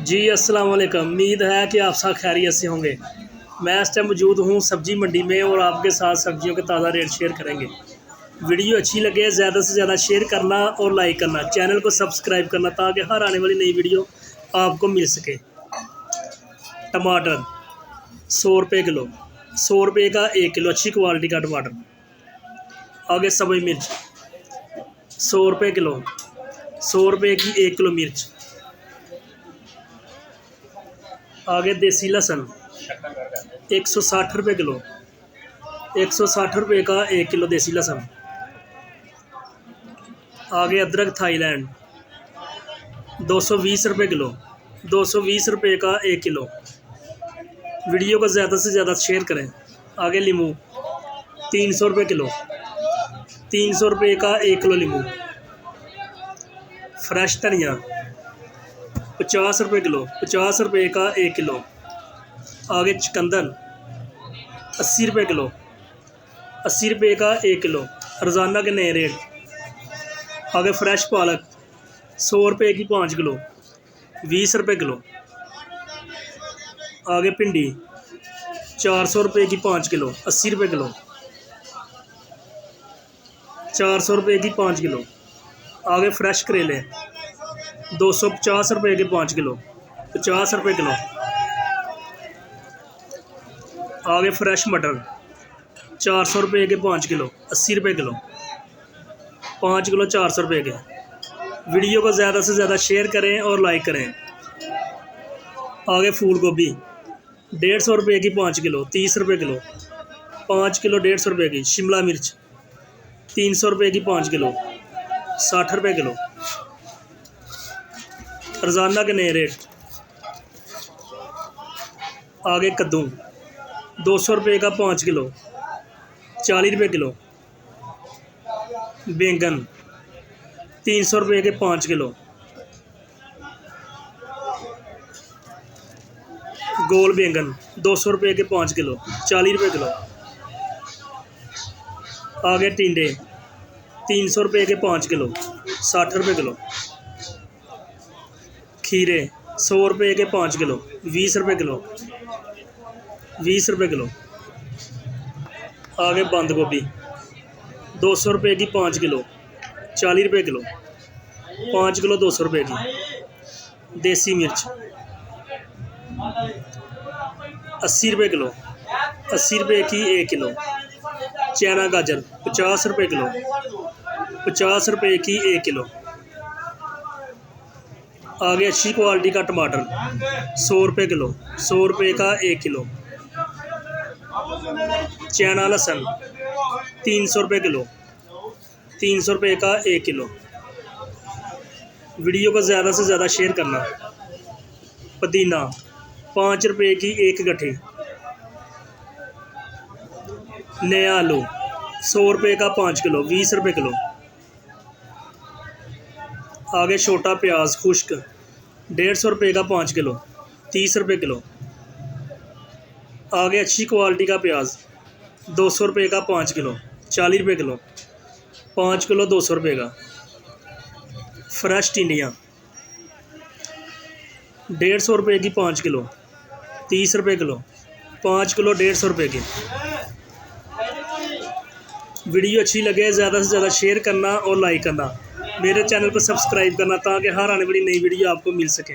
जी अस्सलाम वालेकुम। उम्मीद है कि आप सब खैरियत से होंगे। मैं इस टाइम मौजूद हूँ सब्ज़ी मंडी में और आपके साथ सब्जियों के ताज़ा रेट शेयर करेंगे। वीडियो अच्छी लगे ज़्यादा से ज़्यादा शेयर करना और लाइक करना, चैनल को सब्सक्राइब करना ताकि हर आने वाली नई वीडियो आपको मिल सके। टमाटर 100 रुपये किलो, 100 रुपये का 1 किलो अच्छी क्वालिटी का टमाटर। आगे सब्ज़ मिर्च 100 रुपये किलो, 100 रुपये की 1 किलो मिर्च। आगे देसी लहसुन 160 रुपये किलो, 160 रुपये का 1 किलो देसी लहसुन। आगे अदरक थाईलैंड 220 रुपये किलो, 220 रुपये का 1 किलो। वीडियो को ज़्यादा से ज़्यादा शेयर करें। आगे नींबू 300 रुपये किलो, 300 रुपये का 1 किलो नींबू। फ्रेश धनिया 50 रुपये किलो, 50 रुपये का 1 किलो। आगे चुकंदर 80 रुपये किलो, 80 रुपये का 1 किलो रोज़ाना के नए रेट। आगे फ्रेश पालक 100 रुपये की 5 किलो, 20 रुपये किलो। आगे भिंडी 400 रुपये की 5 किलो, 80 रुपये किलो, 400 रुपये की 5 किलो। आगे फ्रेश करेले 250 रुपये के 5 किलो, 50 रुपये किलो। आगे फ्रेश मटर 400 रुपये के 5 किलो, 80 रुपये किलो, 5 किलो 400 रुपये के। वीडियो को ज़्यादा से ज़्यादा शेयर करें और लाइक करें। आगे फूल गोभी 150 रुपये की 5 किलो, 30 रुपये किलो, 5 किलो 150 रुपये की। शिमला मिर्च 300 रुपये की 5 किलो, 60 रुपये किलो रोज़ाना के नए रेट। आगे कद्दू 200 रुपये का 5 किलो, 40 रुपये किलो। बैंगन 300 रुपये के 5 किलो। गोल बैंगन 200 रुपये के 5 किलो, 40 रुपये किलो। आगे टिंडे 300 रुपये के 5 किलो, 60 रुपये किलो। खीरे 100 रुपये के 5 किलो, 20 रुपये किलो, 20 रुपये किलो। आगे बंद गोभी 200 रुपये की 5 किलो, 40 रुपये किलो, 5 किलो 200 रुपये की। देसी मिर्च 80 रुपये किलो, 80 रुपये की 1 किलो। चना गाजर 50 रुपये किलो, 50 रुपये की 1 किलो। आगे अच्छी क्वालिटी का टमाटर 100 रुपये किलो, 100 रुपये का 1 किलो। चना लहसुन 300 रुपये किलो, 300 रुपये का 1 किलो। वीडियो को ज़्यादा से ज़्यादा शेयर करना। पुदीना 5 रुपये की 1 गट्ठी। नया आलू 100 रुपये का 5 किलो, 20 रुपये किलो। आगे छोटा प्याज खुश्क 150 रुपये का 5 किलो, 30 रुपये किलो। आगे अच्छी क्वालिटी का प्याज 200 रुपये का 5 किलो, 40 रुपये किलो, 5 किलो 200 रुपये का। फ्रेश टिंडियाँ 150 रुपये की 5 किलो, 30 रुपये किलो, 5 किलो 150 रुपये की। वीडियो अच्छी लगे ज़्यादा से ज़्यादा शेयर करना और लाइक करना। मेरे चैनल को सब्सक्राइब करना ताकि हर आने वाली नई वीडियो आपको मिल सके।